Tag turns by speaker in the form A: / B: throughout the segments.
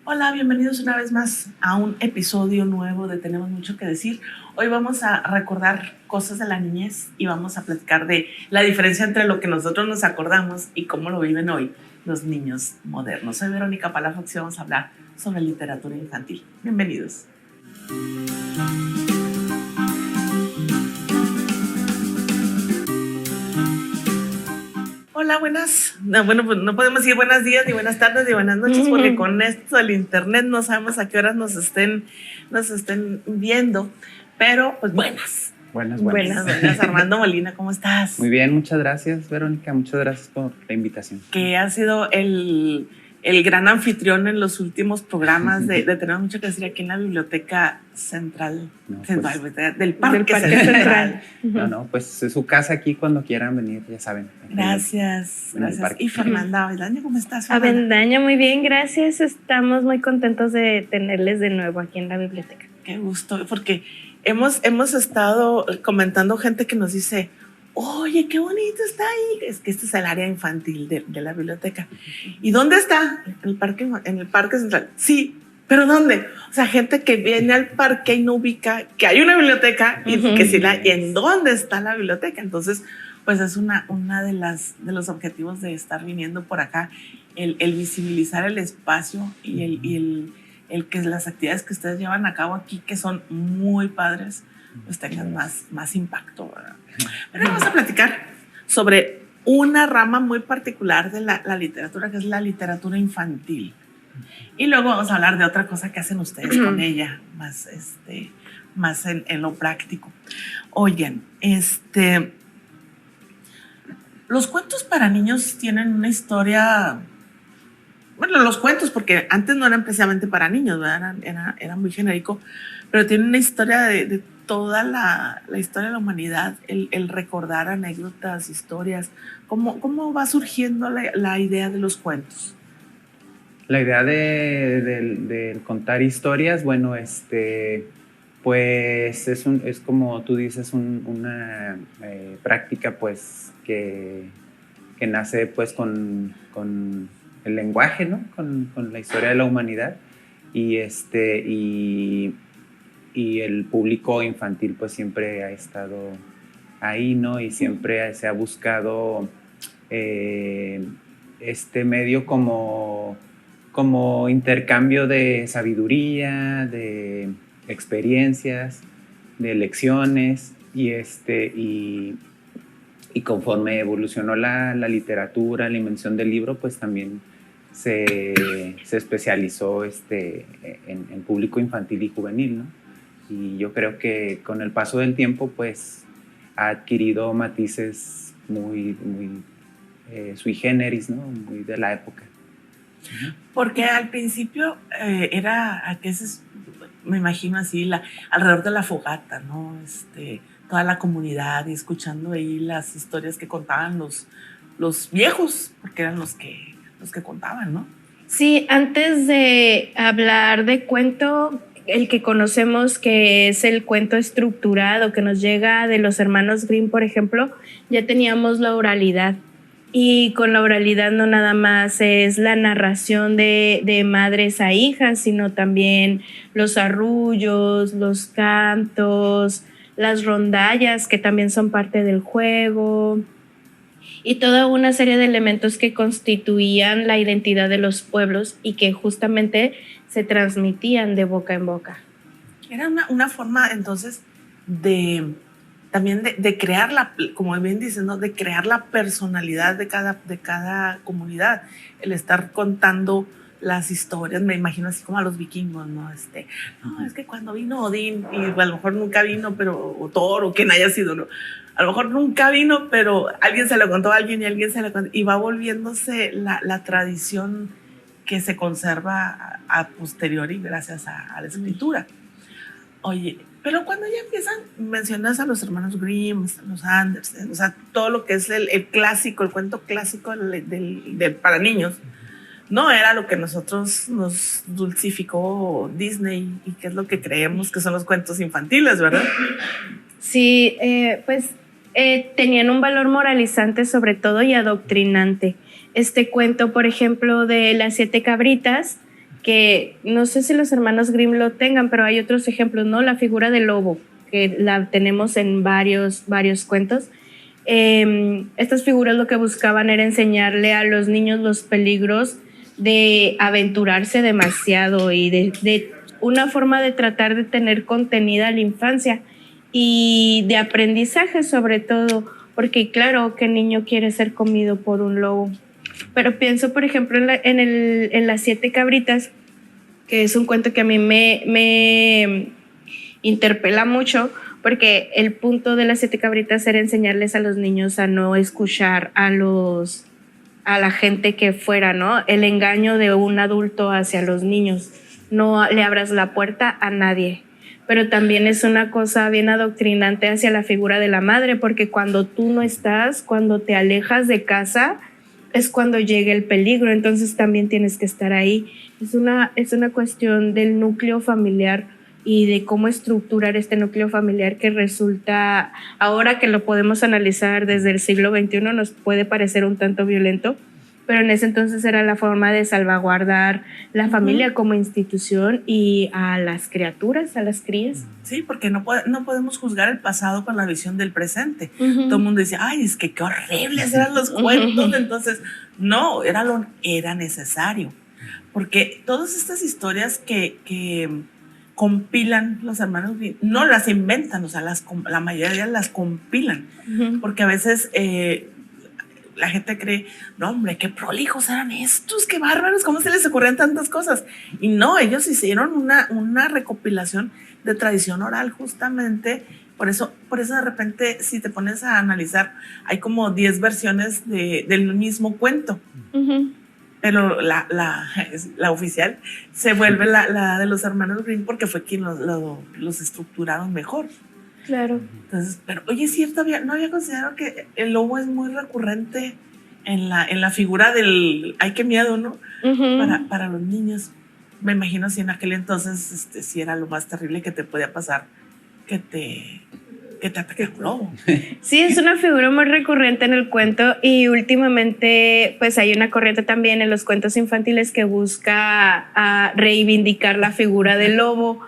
A: Hola, bienvenidos una vez más a un episodio nuevo de Tenemos Mucho que Decir. Hoy vamos a recordar cosas de la niñez y vamos a platicar de la diferencia entre lo que nosotros nos acordamos y cómo lo viven hoy los niños modernos. Soy Verónica Palafox y vamos a hablar sobre literatura infantil. Bienvenidos. Hola, buenas. No, bueno, pues no podemos decir buenos días, ni buenas tardes, ni buenas noches, porque con esto del internet no sabemos a qué horas nos estén viendo. Pero, pues buenas. Buenas. Armando Molina, ¿cómo estás?
B: Muy bien, muchas gracias, Verónica. Muchas gracias por la invitación.
A: Que ha sido el gran anfitrión en los últimos programas de Tener Mucho que Decir aquí en la Biblioteca Central, del Parque Central.
B: Pues es su casa aquí cuando quieran venir, ya saben.
A: Gracias. Y Fernanda Avendaño, ¿cómo estás,
C: Fernanda? Avendaño, muy bien, gracias. Estamos muy contentos de tenerles de nuevo aquí en la biblioteca.
A: Qué gusto, porque hemos estado comentando gente que nos dice, oye, qué bonito está ahí. Es que este es el área infantil de la biblioteca. ¿Y dónde está? En el parque central. Sí, pero ¿dónde? O sea, gente que viene al parque y no ubica que hay una biblioteca y que si ¿en dónde está la biblioteca? Entonces, pues es una de los objetivos de estar viniendo por acá, el visibilizar el espacio y el que las actividades que ustedes llevan a cabo aquí, que son muy padres, pues tengan más impacto, ¿verdad? Pero vamos a platicar sobre una rama muy particular de la literatura, que es la literatura infantil. Y luego vamos a hablar de otra cosa que hacen ustedes con ella, más en lo práctico. Oigan, los cuentos para niños tienen una historia. Bueno, los cuentos, porque antes no eran precisamente para niños, ¿verdad? Era muy genérico, pero tienen una historia de toda la historia de la humanidad, el recordar anécdotas, historias. ¿Cómo va surgiendo la idea de los cuentos?
B: La idea de contar historias, bueno, pues es como tú dices, una práctica pues que nace pues con el lenguaje, ¿no? Con la historia de la humanidad y el público infantil pues siempre ha estado ahí, ¿no? Y siempre se ha buscado este medio como intercambio de sabiduría, de experiencias, de lecciones y conforme evolucionó la literatura, la invención del libro, pues también se especializó en público infantil y juvenil, ¿no? Y yo creo que con el paso del tiempo, pues ha adquirido matices muy sui generis, ¿no? Muy de la época.
A: Porque al principio era, a veces, me imagino así, alrededor de la fogata, ¿no? Toda la comunidad y escuchando ahí las historias que contaban los viejos, porque eran los que contaban, ¿no?
C: Sí, antes de hablar de cuento, el que conocemos que es el cuento estructurado, que nos llega de los hermanos Grimm, por ejemplo, ya teníamos la oralidad. Y con la oralidad no nada más es la narración de madres a hijas, sino también los arrullos, los cantos, las rondallas, que también son parte del juego, y toda una serie de elementos que constituían la identidad de los pueblos y que justamente se transmitían de boca en boca.
A: Era una forma entonces también de crear como bien dices, ¿no? De crear la personalidad de cada comunidad, el estar contando las historias, me imagino así como a los vikingos, ¿no? No, es que cuando vino Odín, y a lo mejor nunca vino, o Thor, o quien haya sido, ¿no? A lo mejor nunca vino, pero alguien se lo contó a alguien y alguien se lo contó, y va volviéndose la tradición que se conserva a posteriori gracias a la escritura. Oye, pero cuando ya empiezan, mencionas a los hermanos Grimm, los Andersen, o sea, todo lo que es el clásico, el cuento clásico para niños, no era lo que nosotros nos dulcificó Disney y que es lo que creemos que son los cuentos infantiles, ¿verdad?
C: Sí, tenían un valor moralizante sobre todo y adoctrinante. Este cuento, por ejemplo, de las 7 cabritas, que no sé si los hermanos Grimm lo tengan, pero hay otros ejemplos, ¿no? La figura del lobo, que la tenemos en varios cuentos. Estas figuras lo que buscaban era enseñarle a los niños los peligros de aventurarse demasiado y de una forma de tratar de tener contenida la infancia y de aprendizaje sobre todo, porque claro, ¿qué niño quiere ser comido por un lobo? Pero pienso, por ejemplo, en Las 7 cabritas, que es un cuento que a mí me interpela mucho, porque el punto de Las 7 cabritas era enseñarles a los niños a no escuchar a la gente que fuera, ¿no? El engaño de un adulto hacia los niños. No le abras la puerta a nadie. Pero también es una cosa bien adoctrinante hacia la figura de la madre, porque cuando tú no estás, cuando te alejas de casa, es cuando llega el peligro, entonces también tienes que estar ahí. Es una cuestión del núcleo familiar y de cómo estructurar este núcleo familiar que resulta, ahora que lo podemos analizar desde el siglo XXI, nos puede parecer un tanto violento, pero en ese entonces era la forma de salvaguardar la familia como institución y a las criaturas, a las crías.
A: Sí, porque no podemos juzgar el pasado con la visión del presente. Todo el mundo dice, ay, es que qué horribles eran los cuentos. Entonces, no, era necesario. Porque todas estas historias que compilan los hermanos Grimm, no las inventan, o sea, la mayoría las compilan. Porque a veces la gente cree, no hombre, qué prolijos eran estos, qué bárbaros, cómo se les ocurrían tantas cosas. Y no, ellos hicieron una recopilación de tradición oral justamente. Por eso de repente, si te pones a analizar, hay como 10 versiones del mismo cuento. Pero la oficial se vuelve la de los hermanos Grimm porque fue quien los estructuraron mejor.
C: Claro.
A: Entonces, pero oye, es cierto, no había considerado que el lobo es muy recurrente en la figura del ay, qué miedo, ¿no? Para los niños. Me imagino si en aquel entonces si era lo más terrible que te podía pasar, que te ataque un lobo.
C: Sí, es una figura muy recurrente en el cuento y últimamente pues hay una corriente también en los cuentos infantiles que busca reivindicar la figura del lobo,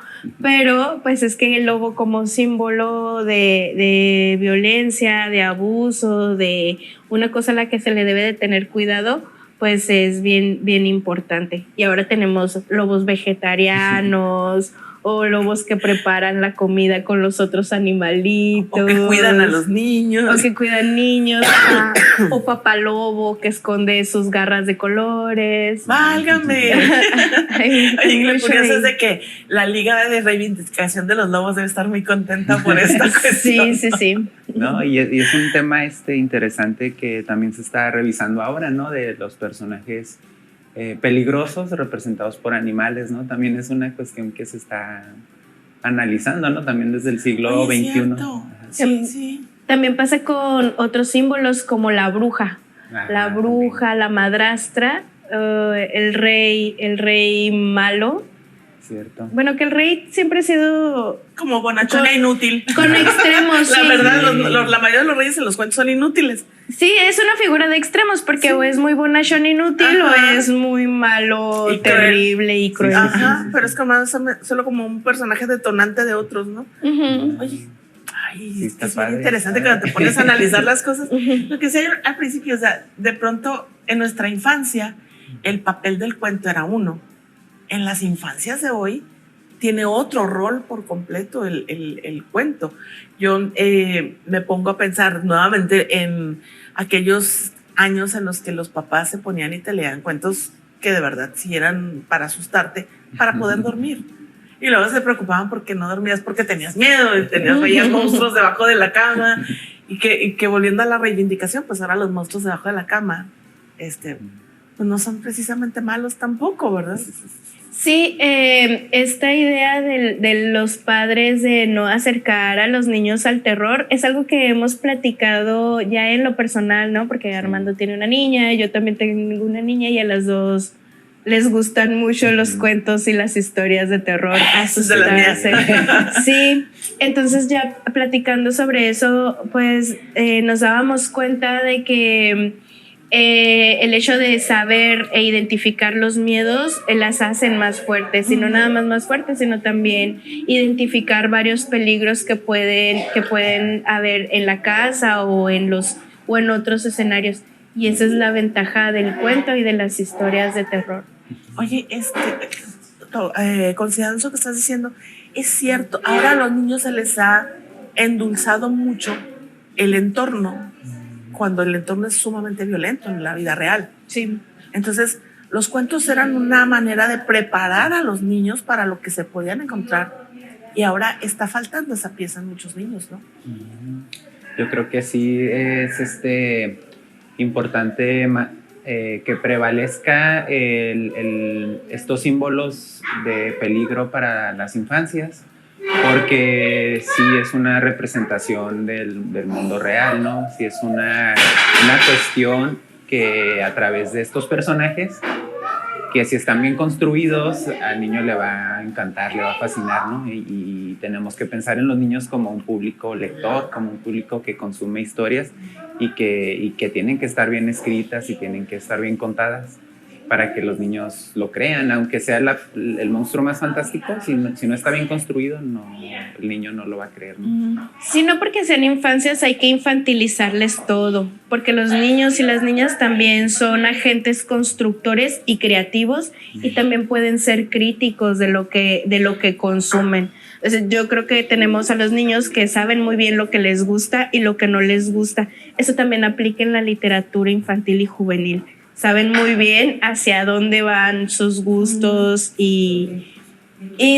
C: pero pues es que el lobo como símbolo de violencia, de abuso, de una cosa a la que se le debe de tener cuidado, pues es bien importante. Y ahora tenemos lobos vegetarianos o lobos que preparan la comida con los otros animalitos.
A: O que cuidan a los niños.
C: O que cuidan niños. O papalobo que esconde sus garras de colores.
A: ¡Válgame! Oye, lo curioso es de que la Liga de Reivindicación de los Lobos debe estar muy contenta por esta cuestión.
C: Sí.
B: No, y es un tema interesante que también se está revisando ahora, ¿no? De los personajes peligrosos representados por animales, ¿no? También es una cuestión que se está analizando, ¿no? También desde el siglo XXI.
A: Sí.
C: También pasa con otros símbolos como la bruja. La bruja, la madrastra, el rey malo.
B: Cierto.
C: Bueno, que el rey siempre ha sido
A: como bonachona inútil.
C: Con extremos.
A: La verdad,
C: sí.
A: la mayoría de los reyes en los cuentos son inútiles.
C: Sí, es una figura de extremos porque o es muy bonachón inútil o es muy malo, y terrible y cruel.
A: Ajá, pero es como solo como un personaje detonante de otros, ¿no? Oye, sí, es muy interesante cuando te pones a analizar las cosas. Lo que decía al principio, o sea, de pronto en nuestra infancia el papel del cuento era uno. En las infancias de hoy tiene otro rol por completo el cuento. Yo me pongo a pensar nuevamente en aquellos años en los que los papás se ponían y te leían cuentos que de verdad sí eran para asustarte, para poder dormir. Y luego se preocupaban porque no dormías porque tenías miedo, veías monstruos debajo de la cama y que volviendo a la reivindicación, pues ahora los monstruos debajo de la cama, pues no son precisamente malos tampoco, ¿verdad?
C: Sí, esta idea de los padres de no acercar a los niños al terror es algo que hemos platicado ya en lo personal, ¿no? Porque Armando tiene una niña, yo también tengo una niña y a las dos les gustan mucho los cuentos y las historias de terror, asustarse. Sí, entonces ya platicando sobre eso, pues nos dábamos cuenta de que el hecho de saber e identificar los miedos las hacen más fuertes, y no nada más fuertes, sino también identificar varios peligros que pueden haber en la casa o en otros escenarios. Y esa es la ventaja del cuento y de las historias de terror.
A: Oye, considerando eso que estás diciendo, es cierto, ahora a los niños se les ha endulzado mucho el entorno, cuando el entorno es sumamente violento en la vida real.
C: Sí.
A: Entonces, los cuentos eran una manera de preparar a los niños para lo que se podían encontrar, y ahora está faltando esa pieza en muchos niños, ¿no?
B: Yo creo que sí es importante que prevalezca estos símbolos de peligro para las infancias, porque sí es una representación del mundo real, ¿no? Sí es una cuestión que a través de estos personajes, que si están bien construidos, al niño le va a encantar, le va a fascinar, ¿no? Y tenemos que pensar en los niños como un público lector, como un público que consume historias y que tienen que estar bien escritas y tienen que estar bien contadas para que los niños lo crean, aunque sea el monstruo más fantástico. Si no está bien construido, el niño no lo va a creer, ¿no?
C: Sí, no porque sean infancias hay que infantilizarles todo, porque los niños y las niñas también son agentes constructores y creativos, y también pueden ser críticos de lo que consumen. Entonces, yo creo que tenemos a los niños que saben muy bien lo que les gusta y lo que no les gusta. Eso también aplica en la literatura infantil y juvenil. Saben muy bien hacia dónde van sus gustos y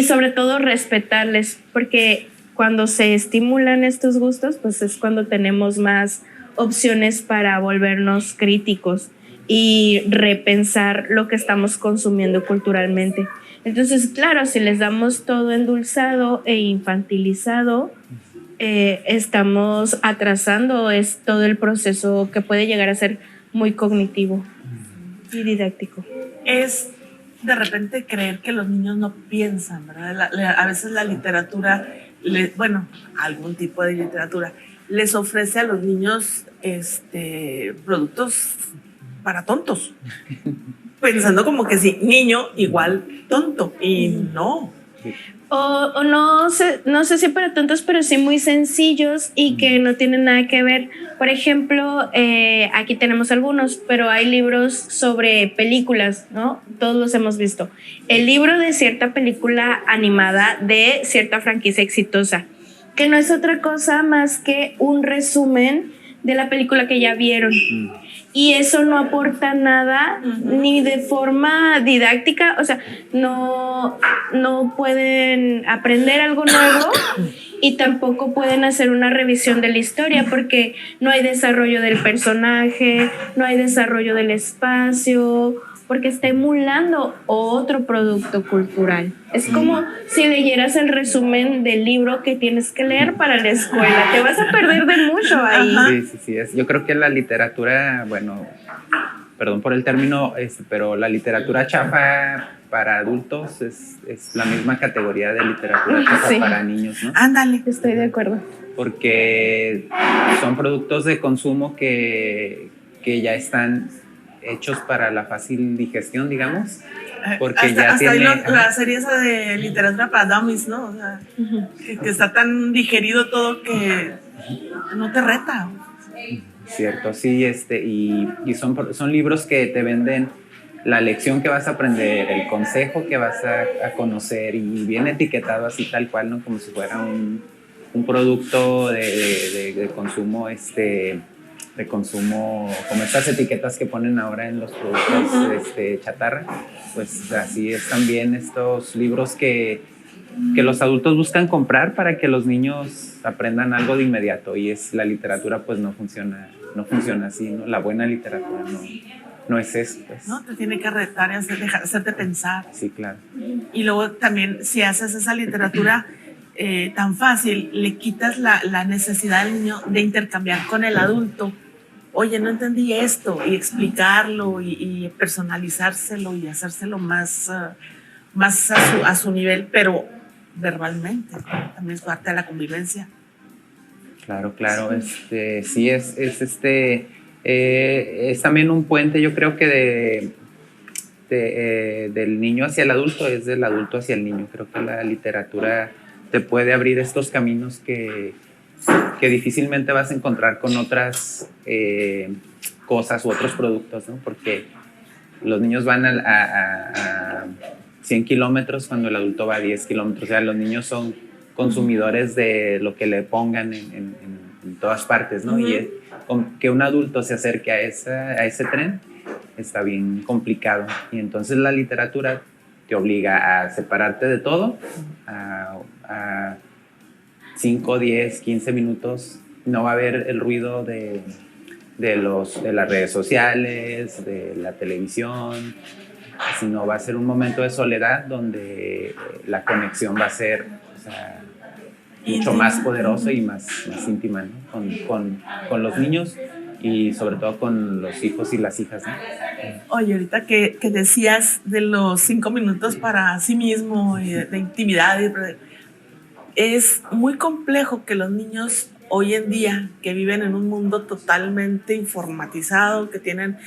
C: sobre todo respetarles, porque cuando se estimulan estos gustos, pues es cuando tenemos más opciones para volvernos críticos y repensar lo que estamos consumiendo culturalmente. Entonces, claro, si les damos todo endulzado e infantilizado, estamos atrasando todo el proceso que puede llegar a ser muy cognitivo y didáctico.
A: Es de repente creer que los niños no piensan, ¿verdad? A veces la literatura, algún tipo de literatura, les ofrece a los niños productos para tontos, pensando como que sí, niño igual tonto, y no.
C: O no sé si para tontos, pero sí muy sencillos y que no tienen nada que ver. Por ejemplo, aquí tenemos algunos, pero hay libros sobre películas, ¿no? Todos los hemos visto. El libro de cierta película animada de cierta franquicia exitosa, que no es otra cosa más que un resumen de la película que ya vieron. Y eso no aporta nada, ni de forma didáctica, o sea, no pueden aprender algo nuevo y tampoco pueden hacer una revisión de la historia, porque no hay desarrollo del personaje, no hay desarrollo del espacio, porque está emulando otro producto cultural. Es como si leyeras el resumen del libro que tienes que leer para la escuela. Te vas a perder de mucho ahí.
B: Sí. Yo creo que la literatura, bueno, perdón por el término, pero la literatura chafa para adultos es la misma categoría de literatura chafa para niños, ¿no?
A: Ándale.
C: Estoy de acuerdo.
B: Porque son productos de consumo que ya están hechos para la fácil digestión, digamos, porque hasta
A: tiene la serie esa de literatura para dummies, ¿no? O sea, que está tan digerido todo que no te reta.
B: Cierto, sí, y son libros que te venden la lección que vas a aprender, el consejo que vas a conocer, y bien etiquetado así tal cual, ¿no? Como si fuera un producto de consumo, de consumo, como estas etiquetas que ponen ahora en los productos chatarra. Pues así es también estos libros que los adultos buscan comprar para que los niños aprendan algo de inmediato, y la literatura pues no funciona así, ¿no? La buena literatura no es eso, pues.
A: No, te tiene que retar y hacerte pensar.
B: Sí, claro.
A: Y luego también, si haces esa literatura tan fácil, le quitas la necesidad del niño de intercambiar con el adulto. Oye, no entendí esto, y explicarlo y personalizárselo y hacérselo más a su nivel, pero verbalmente, también es parte de la convivencia.
B: Claro. Sí, es Es también un puente, yo creo que del niño hacia el adulto, es del adulto hacia el niño. Creo que la literatura te puede abrir estos caminos que difícilmente vas a encontrar con otras cosas u otros productos, ¿no? Porque los niños van a 100 kilómetros cuando el adulto va a 10 kilómetros. O sea, los niños son consumidores de lo que le pongan en todas partes, ¿no? Y que un adulto se acerque a ese tren está bien complicado. Y entonces la literatura te obliga a separarte de todo, a 5, 10, 15 minutos. No va a haber el ruido de las redes sociales, de la televisión, sino va a ser un momento de soledad donde la conexión va a ser, o sea, mucho más poderosa y más íntima, ¿no? con los niños y sobre todo con los hijos y las hijas, ¿no?
A: Oye, ahorita que decías de los 5 minutos para sí mismo, de intimidad, es muy complejo que los niños hoy en día, que viven en un mundo totalmente informatizado, que tienen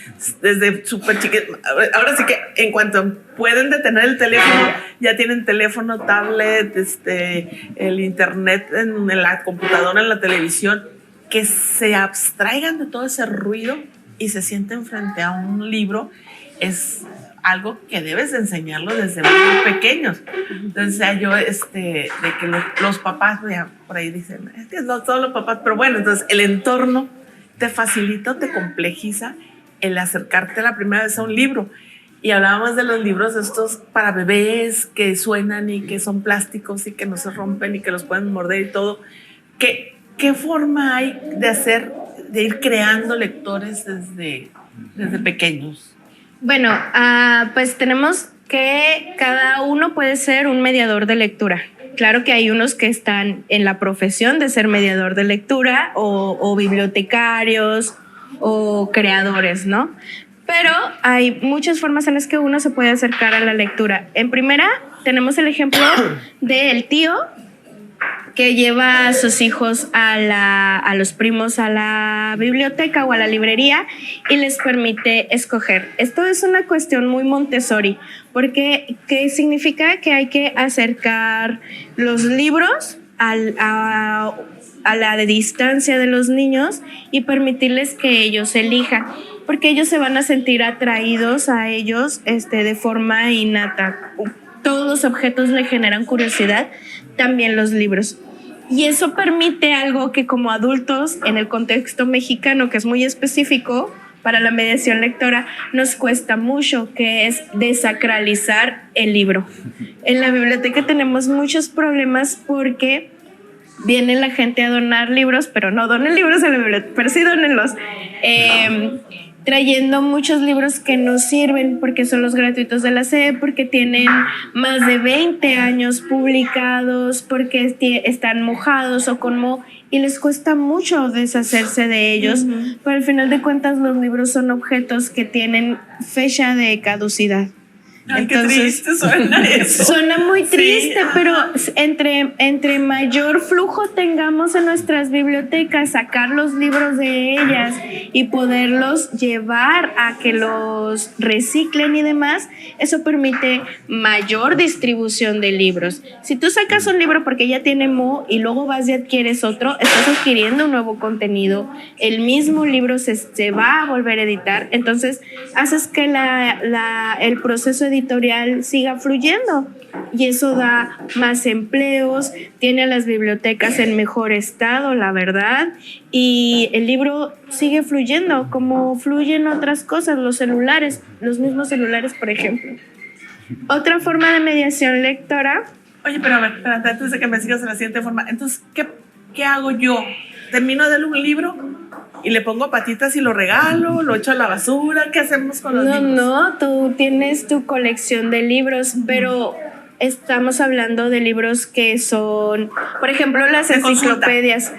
A: desde súper chiquitos, ahora sí que en cuanto pueden detener el teléfono, ya tienen teléfono, tablet, el internet en la computadora, en la televisión, que se abstraigan de todo ese ruido y se sienten frente a un libro, es algo que debes de enseñarlo desde muy pequeños. Entonces, yo, de que los papás, ya por ahí dicen, es que no todos los papás, pero bueno, entonces el entorno te facilita o te complejiza el acercarte la primera vez a un libro. Y hablábamos de los libros estos para bebés que suenan y que son plásticos y que no se rompen y que los pueden morder y todo. ¿Qué forma hay de ir creando lectores desde pequeños?
C: Bueno, pues tenemos que cada uno puede ser un mediador de lectura. Claro que hay unos que están en la profesión de ser mediador de lectura o bibliotecarios o creadores, ¿no? Pero hay muchas formas en las que uno se puede acercar a la lectura. En primera, tenemos el ejemplo del tío que lleva a sus hijos a los primos a la biblioteca o a la librería y les permite escoger. Esto es una cuestión muy Montessori, porque ¿qué significa? Que hay que acercar los libros a la distancia de los niños y permitirles que ellos elijan, porque ellos se van a sentir atraídos a ellos de forma innata. Todos los objetos le generan curiosidad, también los libros. Y eso permite algo que como adultos, en el contexto mexicano, que es muy específico para la mediación lectora, nos cuesta mucho, que es desacralizar el libro. En la biblioteca tenemos muchos problemas porque viene la gente a donar libros, pero no donen libros a la biblioteca, pero sí dónenlos. Trayendo muchos libros que no sirven porque son los gratuitos de la SEP, porque tienen más de 20 años publicados, porque están mojados o con moho y les cuesta mucho deshacerse de ellos. Pero al final de cuentas los libros son objetos que tienen fecha de caducidad.
A: Ay, entonces, qué triste suena eso.
C: Suena muy triste, sí. Pero entre mayor flujo tengamos en nuestras bibliotecas, sacar los libros de ellas y poderlos llevar a que los reciclen y demás, eso permite mayor distribución de libros. Si tú sacas un libro porque ya tiene moho y luego vas y adquieres otro, estás adquiriendo un nuevo contenido, el mismo libro se va a volver a editar, entonces haces que el proceso editorial siga fluyendo y eso da más empleos, tiene a las bibliotecas en mejor estado, la verdad, y el libro sigue fluyendo como fluyen otras cosas, los mismos celulares, por ejemplo. Otra forma de mediación lectora.
A: Oye, pero a ver, espérate, antes de que me sigas en la siguiente forma, entonces, ¿qué hago yo? ¿Termino de leer un libro y le pongo patitas y lo regalo, lo echo a la basura? ¿Qué hacemos con los libros?
C: No, tú tienes tu colección de libros, pero estamos hablando de libros que son, por ejemplo, las enciclopedias.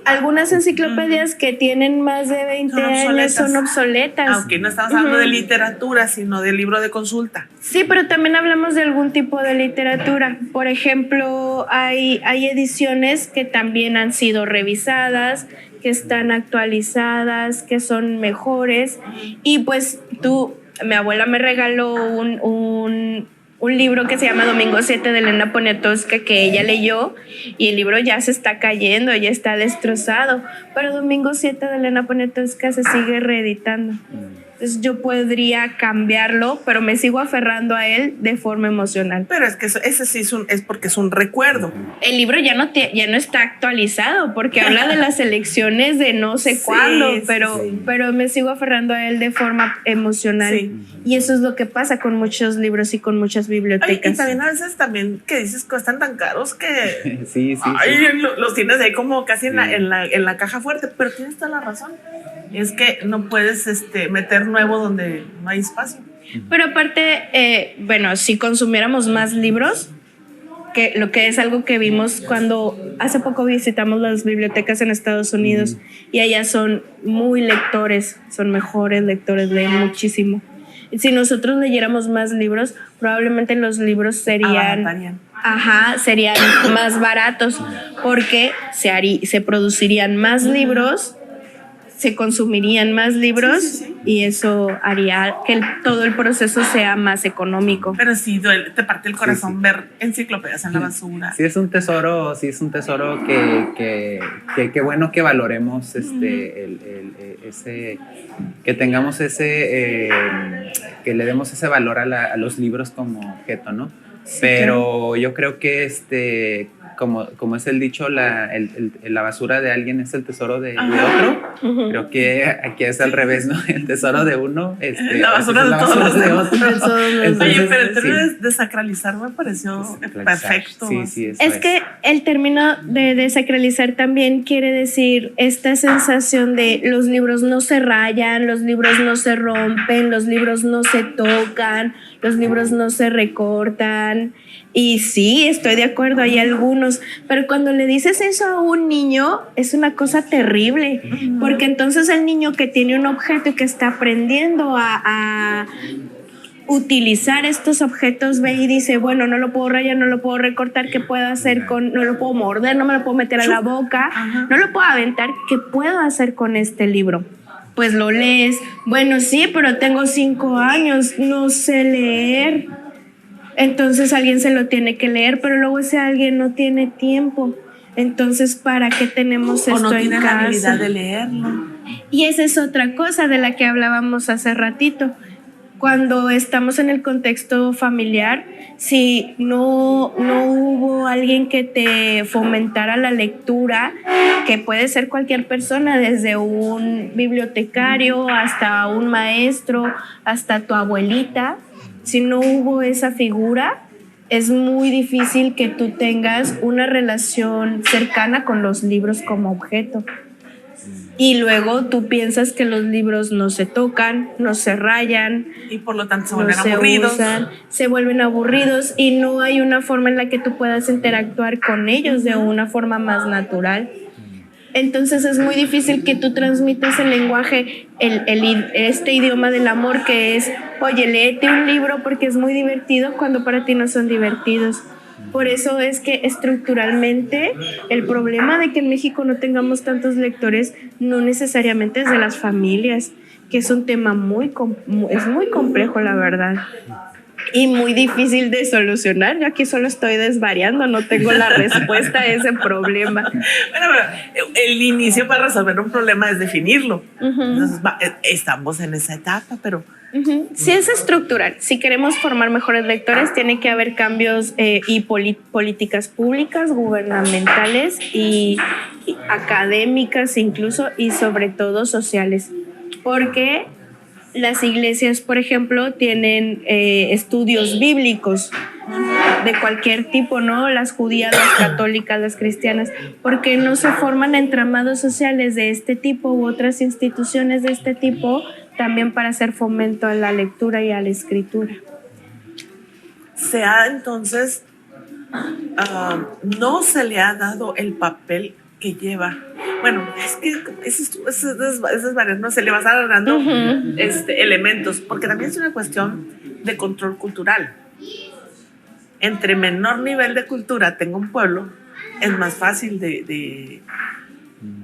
C: Algunas enciclopedias que tienen más de 20 años son obsoletas.
A: Aunque no estamos hablando de literatura, sino de libro de consulta.
C: Sí, pero también hablamos de algún tipo de literatura. Por ejemplo, hay ediciones que también han sido revisadas, que están actualizadas, que son mejores. Y pues mi abuela me regaló un libro que se llama Domingo 7 de Elena Poniatowska, que ella leyó, y el libro ya se está cayendo, ya está destrozado, pero Domingo 7 de Elena Poniatowska se sigue reeditando. Entonces yo podría cambiarlo, pero me sigo aferrando a él de forma emocional.
A: Pero es que ese sí es porque es un recuerdo.
C: El libro ya no está actualizado porque habla de las elecciones de no sé cuándo, pero me sigo aferrando a él de forma emocional. Sí. Y eso es lo que pasa con muchos libros y con muchas bibliotecas.
A: Y también a veces que dices cuestan tan caros que
B: sí.
A: Los tienes ahí como casi en la caja fuerte, pero tienes toda la razón. Es que no puedes meter nuevo donde no hay espacio.
C: Pero aparte, si consumiéramos más libros, que lo que es algo que vimos cuando hace poco visitamos las bibliotecas en Estados Unidos, y allá son muy lectores, son mejores lectores, leen muchísimo. Y si nosotros leyéramos más libros, probablemente los libros serían más baratos, porque se producirían más libros, se consumirían más libros, y eso haría que todo el proceso sea más económico.
A: Pero sí, te parte el corazón ver enciclopedias en la basura.
B: Sí es un tesoro que bueno que valoremos que tengamos que le demos ese valor a los libros como objeto, ¿no? Sí, pero claro. Yo creo que como es el dicho, la basura de alguien es el tesoro de otro. Creo que aquí es al revés, ¿no? El tesoro de uno
A: la basura de todos los de otro.
B: Entonces,
A: oye, pero el término de desacralizar me pareció perfecto.
B: Sí,
C: es que el término de desacralizar también quiere decir esta sensación de los libros no se rayan, los libros no se rompen, los libros no se tocan, los libros no se recortan. Y sí, estoy de acuerdo, hay algunos, pero cuando le dices eso a un niño es una cosa terrible, porque entonces el niño que tiene un objeto y que está aprendiendo a utilizar estos objetos ve y dice, bueno, no lo puedo rayar, no lo puedo recortar, ¿qué puedo hacer no lo puedo morder, no me lo puedo meter a la boca, no lo puedo aventar, ¿qué puedo hacer con este libro? Pues lo lees, bueno, sí, pero tengo 5 años, no sé leer. Entonces alguien se lo tiene que leer, pero luego ese alguien no tiene tiempo. Entonces, ¿para qué tenemos esto en casa? O no tiene
A: la habilidad de leerlo.
C: Y esa es otra cosa de la que hablábamos hace ratito. Cuando estamos en el contexto familiar, si no hubo alguien que te fomentara la lectura, que puede ser cualquier persona, desde un bibliotecario hasta un maestro, hasta tu abuelita, si no hubo esa figura, es muy difícil que tú tengas una relación cercana con los libros como objeto. Y luego tú piensas que los libros no se tocan, no se rayan.
A: Y por lo tanto se vuelven aburridos.
C: Se vuelven aburridos y no hay una forma en la que tú puedas interactuar con ellos de una forma más natural. Entonces es muy difícil que tú transmitas el lenguaje, este idioma del amor que es, oye, léete un libro porque es muy divertido, cuando para ti no son divertidos. Por eso es que estructuralmente el problema de que en México no tengamos tantos lectores no necesariamente es de las familias, que es un tema muy complejo, la verdad. Y muy difícil de solucionar. Yo aquí solo estoy desvariando, no tengo la respuesta a ese problema.
A: Bueno, pero el inicio para resolver un problema es definirlo. Entonces, estamos en esa etapa, pero...
C: Sí, es estructural. Si queremos formar mejores lectores, tiene que haber cambios y políticas públicas, gubernamentales y académicas incluso, y sobre todo sociales. Porque las iglesias, por ejemplo, tienen estudios bíblicos de cualquier tipo, ¿no? Las judías, las católicas, las cristianas, porque no se forman entramados sociales de este tipo u otras instituciones de este tipo también para hacer fomento a la lectura y a la escritura.
A: Entonces, no se le ha dado el papel que lleva. Bueno, es que esas varias no se le va a estar dando elementos, porque también es una cuestión de control cultural. Entre menor nivel de cultura tenga un pueblo, es más fácil de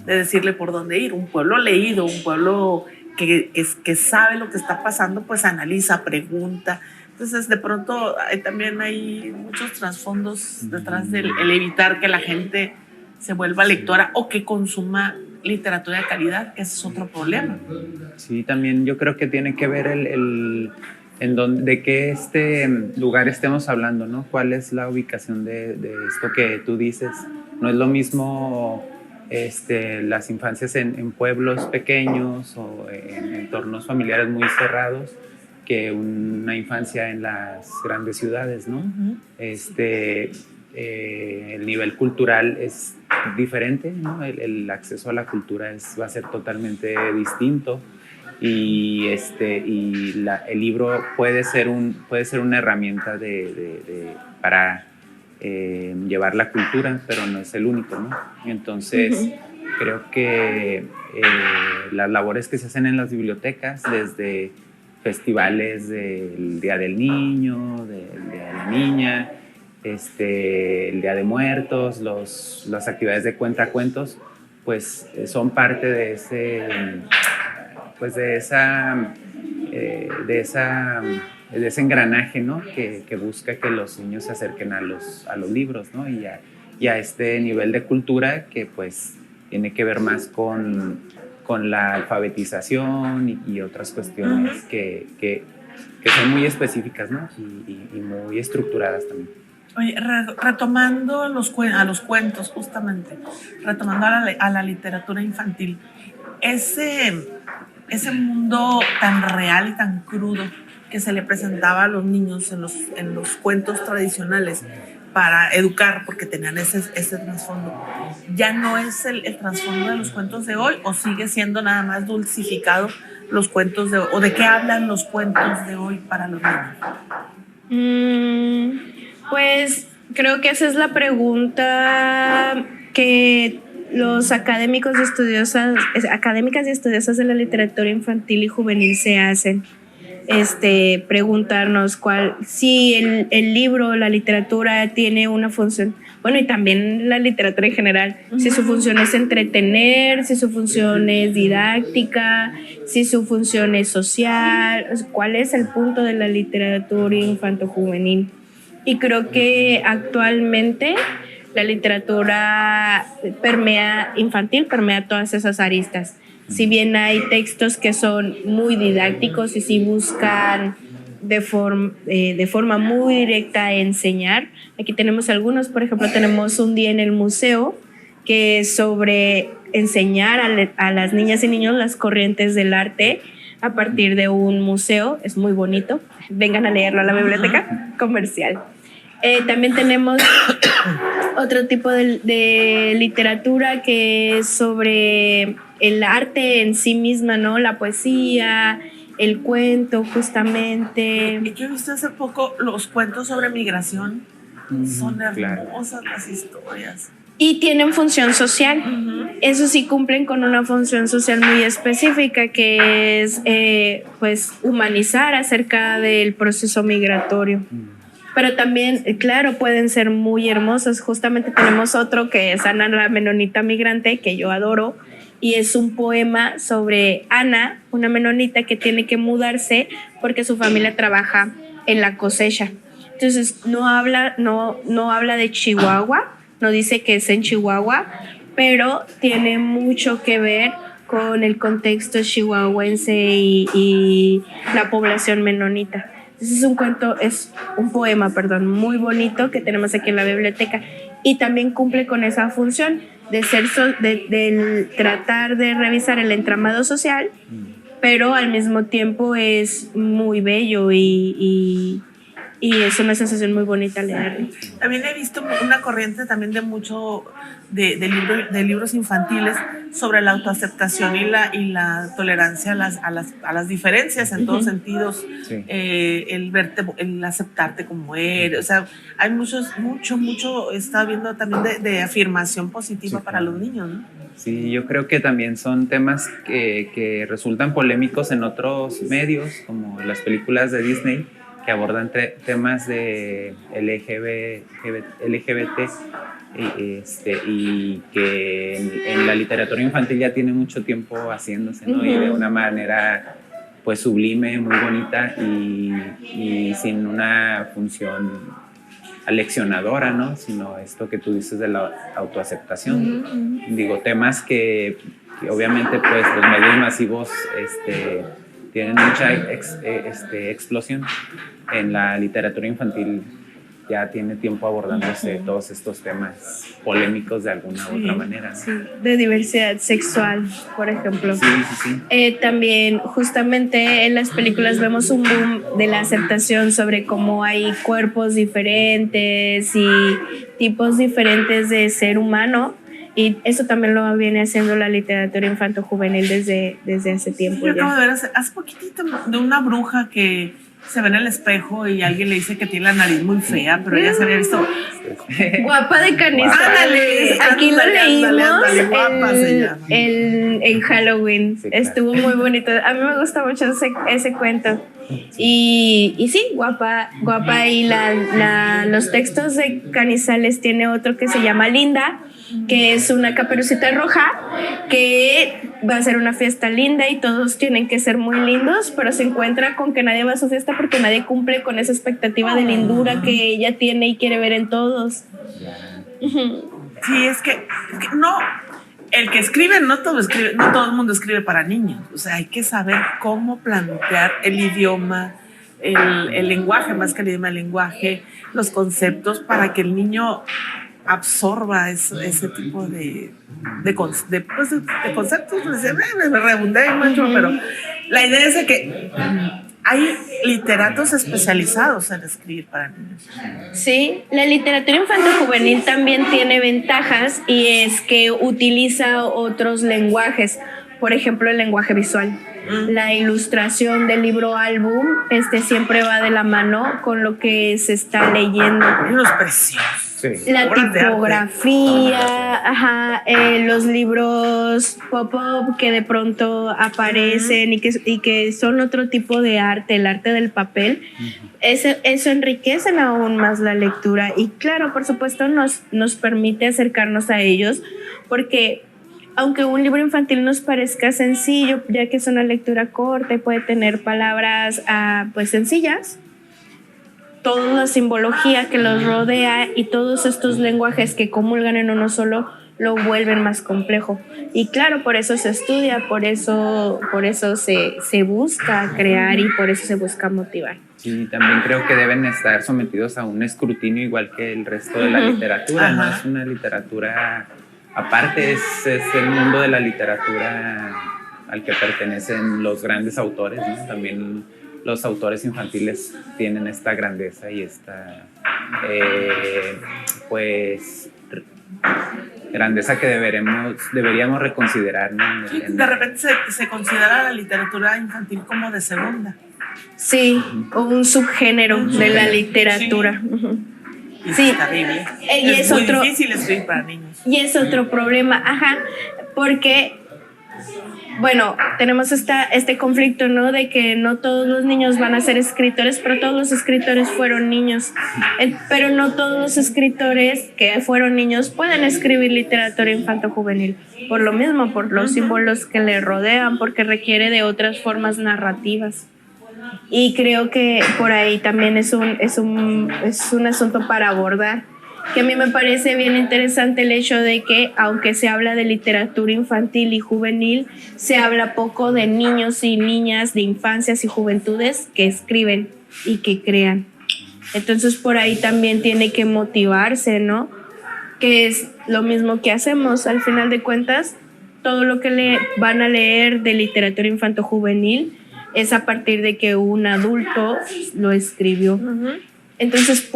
A: de decirle por dónde ir. Un pueblo leído, un pueblo que sabe lo que está pasando, pues analiza, pregunta. Entonces, de pronto también hay muchos trasfondos detrás del el evitar que la gente se vuelva lectora o que consuma literatura de calidad, que ese es otro problema.
B: Sí, también yo creo que tiene que ver de qué lugar estemos hablando, ¿no? ¿Cuál es la ubicación de esto que tú dices? No es lo mismo las infancias en pueblos pequeños o en entornos familiares muy cerrados que una infancia en las grandes ciudades, ¿no?
A: Uh-huh.
B: El nivel cultural es diferente, ¿no? El acceso a la cultura va a ser totalmente distinto y el libro puede ser una herramienta para llevar la cultura, pero no es el único, ¿no? Entonces, uh-huh, creo que las labores que se hacen en las bibliotecas, desde festivales del Día del Niño, del Día de la Niña, el Día de Muertos, las actividades de cuentacuentos, pues son parte de ese engranaje, ¿no? que busca que los niños se acerquen a los libros, ¿no? y a este nivel de cultura que pues tiene que ver más con la alfabetización y otras cuestiones, uh-huh, que son muy específicas, ¿no? y muy estructuradas también.
A: Oye, retomando a los cuentos, justamente, retomando a la literatura infantil, ese mundo tan real y tan crudo que se le presentaba a los niños en los cuentos tradicionales para educar, porque tenían ese trasfondo, ¿ya no es el trasfondo de los cuentos de hoy o sigue siendo nada más dulcificado los cuentos de hoy? ¿O de qué hablan los cuentos de hoy para los niños?
C: Pues creo que esa es la pregunta que los académicas y estudiosas de la literatura infantil y juvenil se hacen. Preguntarnos si el libro, la literatura tiene una función, bueno, y también la literatura en general, uh-huh, si su función es entretener, si su función es didáctica, si su función es social, ¿cuál es el punto de la literatura infanto-juvenil? Y creo que actualmente la literatura infantil permea todas esas aristas. Si bien hay textos que son muy didácticos y si buscan de forma muy directa enseñar, aquí tenemos algunos, por ejemplo, tenemos Un día en el museo, que es sobre enseñar a las niñas y niños las corrientes del arte a partir de un museo. Es muy bonito, vengan a leerlo a la biblioteca comercial. También tenemos otro tipo de literatura que es sobre el arte en sí misma, ¿no? La poesía, el cuento, justamente.
A: Yo he visto hace poco los cuentos sobre migración. Son hermosas, claro, las historias.
C: Y tienen función social. Uh-huh. Eso sí cumplen con una función social muy específica, que es pues humanizar acerca del proceso migratorio. Pero también, claro, pueden ser muy hermosas. Justamente tenemos otro que es Ana la menonita migrante, que yo adoro, y es un poema sobre Ana, una menonita que tiene que mudarse porque su familia trabaja en la cosecha. Entonces no habla de Chihuahua, no dice que es en Chihuahua, pero tiene mucho que ver con el contexto chihuahuense y la población menonita. Es un poema muy bonito que tenemos aquí en la biblioteca y también cumple con esa función de tratar de revisar el entramado social, pero al mismo tiempo es muy bello y es una sensación muy bonita leerlo.
A: También he visto una corriente también de libros infantiles sobre la autoaceptación y la tolerancia a las diferencias en todos sentidos, sí. El aceptarte como eres, o sea, hay mucho está viendo también de afirmación positiva, sí, para los niños, ¿no?
B: Sí, yo creo que también son temas que resultan polémicos en otros medios, como las películas de Disney, que abordan temas de LGBT y que en la literatura infantil ya tiene mucho tiempo haciéndose, ¿no? Y de una manera pues sublime, muy bonita y sin una función aleccionadora, ¿no? Sino esto que tú dices de la autoaceptación. Digo, temas que obviamente pues los medios masivos tienen mucha explosión. En la literatura infantil ya tiene tiempo abordándose todos estos temas polémicos de alguna u otra manera, ¿no?
C: Sí, de diversidad sexual, por ejemplo.
B: Sí.
C: También justamente en las películas vemos un boom de la aceptación sobre cómo hay cuerpos diferentes y tipos diferentes de ser humano, y eso también lo viene haciendo la literatura infanto-juvenil desde hace tiempo.
A: Yo acabo de ver hace poquitito de una bruja que se ve en el espejo y alguien le dice que tiene la nariz muy fea, pero ella se había visto
C: Guapa de Canizales. Aquí lo leímos
A: Guapa se llama.
C: en Halloween.
B: Sí, claro.
C: Estuvo muy bonito. A mí me gusta mucho ese cuento. Y sí, guapa. Y los textos de Canizales tiene otro que se llama Linda, que es una caperucita roja que va a ser una fiesta linda y todos tienen que ser muy lindos, pero se encuentra con que nadie va a su fiesta porque nadie cumple con esa expectativa de lindura que ella tiene y quiere ver en todos.
A: Sí, es que no, el que escribe, no todo el mundo escribe para niños. O sea, hay que saber cómo plantear el idioma, el lenguaje, más que el idioma, el lenguaje, los conceptos para que el niño absorba ese tipo de conceptos. Me redundé mucho, pero la idea es de que hay literatos especializados en escribir para niños.
C: Sí, la literatura infanto-juvenil también tiene ventajas, y es que utiliza otros lenguajes, por ejemplo el lenguaje visual. La ilustración del libro álbum siempre va de la mano con lo que se está leyendo.
A: Hay unos preciosos.
B: Sí.
C: La tipografía, los libros pop-up que de pronto aparecen y que son otro tipo de arte, el arte del papel. Eso enriquecen aún más la lectura, y claro, por supuesto nos permite acercarnos a ellos, porque aunque un libro infantil nos parezca sencillo, ya que es una lectura corta y puede tener palabras pues sencillas, toda la simbología que los rodea y todos estos lenguajes que comulgan en uno solo lo vuelven más complejo. Y claro, por eso se estudia, por eso se busca crear y por eso se busca motivar.
B: Sí, también creo que deben estar sometidos a un escrutinio igual que el resto de la literatura, ¿no? Es una literatura aparte, es el mundo de la literatura al que pertenecen los grandes autores, ¿no? También los autores infantiles tienen esta grandeza y esta grandeza que deberíamos reconsiderar, ¿no?
A: De repente se considera la literatura infantil como de segunda.
C: Sí, o un subgénero de la literatura.
A: Sí, es terrible. Es muy difícil escribir para niños.
C: Y es otro problema, porque bueno, tenemos este conflicto, ¿no? De que no todos los niños van a ser escritores, pero todos los escritores fueron niños. Pero no todos los escritores que fueron niños pueden escribir literatura infanto-juvenil. Por lo mismo, por los símbolos que le rodean, porque requiere de otras formas narrativas. Y creo que por ahí también es un asunto para abordar. Que a mí me parece bien interesante el hecho de que, aunque se habla de literatura infantil y juvenil, se habla poco de niños y niñas, de infancias y juventudes que escriben y que crean. Entonces por ahí también tiene que motivarse, ¿no? Que es lo mismo que hacemos. Al final de cuentas, todo lo que van a leer de literatura infanto-juvenil es a partir de que un adulto lo escribió. Entonces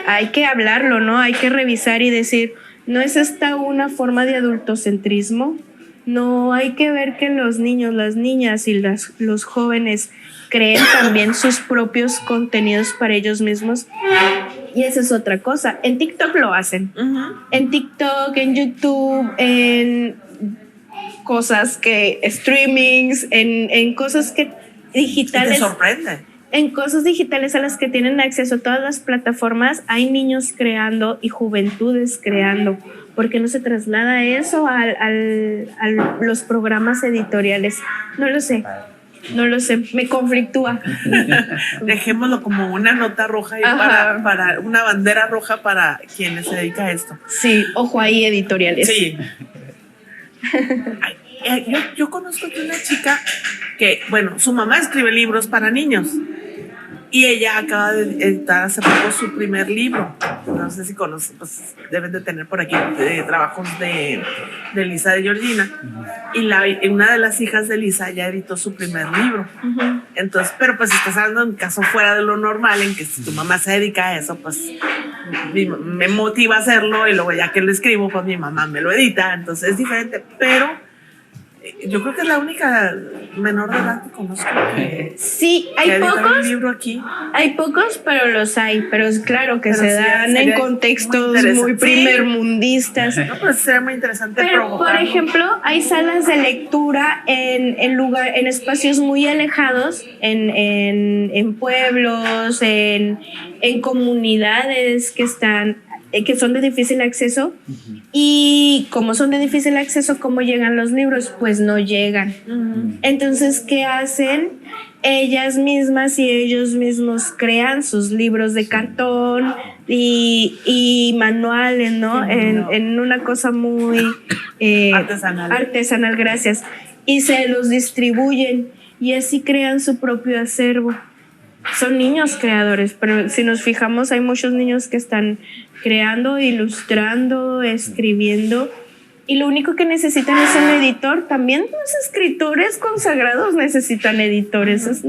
C: hay que hablarlo, ¿no? Hay que revisar y decir, ¿no es esta una forma de adultocentrismo? No, hay que ver que los niños, las niñas y los jóvenes creen también sus propios contenidos para ellos mismos. Y esa es otra cosa. En TikTok lo hacen. En TikTok, en YouTube, en cosas streamings, en cosas que digitales.
A: Y te sorprende.
C: en cosas digitales a las que tienen acceso todas las plataformas, hay niños creando y juventudes creando. ¿Por qué no se traslada eso a los programas editoriales? No lo sé. No lo sé, me conflictúa.
A: Dejémoslo como una nota roja y para una bandera roja para quienes se dedican a esto.
C: Sí, ojo ahí, editoriales.
A: Sí. Yo conozco que una chica que, bueno, su mamá escribe libros para niños y ella acaba de editar hace poco su primer libro. No sé si conocen, pues deben de tener por aquí trabajos de Lisa de Georgina. Y una de las hijas de Lisa ya editó su primer libro. Entonces, pero pues estás hablando de un caso fuera de lo normal, en que si tu mamá se dedica a eso, pues me motiva a hacerlo, y luego ya que lo escribo, pues mi mamá me lo edita. Entonces es diferente, pero yo creo que es la única menor de edad que conozco que
C: sí, hay pocos
A: un libro aquí.
C: Hay pocos, pero los hay, pero es claro que
A: pero
C: se dan en contextos muy primermundistas.
A: No, pero sería muy interesante
C: pero por ejemplo, hay salas de lectura en espacios muy alejados, en pueblos, en comunidades que son de difícil acceso. Y como son de difícil acceso, ¿cómo llegan los libros? Pues no llegan. Entonces, ¿qué hacen? Ellas mismas y ellos mismos crean sus libros de cartón y manuales, ¿no? En una cosa muy artesanal, gracias. Y se los distribuyen y así crean su propio acervo. Son niños creadores, pero si nos fijamos, hay muchos niños que están creando, ilustrando, escribiendo, y lo único que necesitan es un editor. También los escritores consagrados necesitan editores.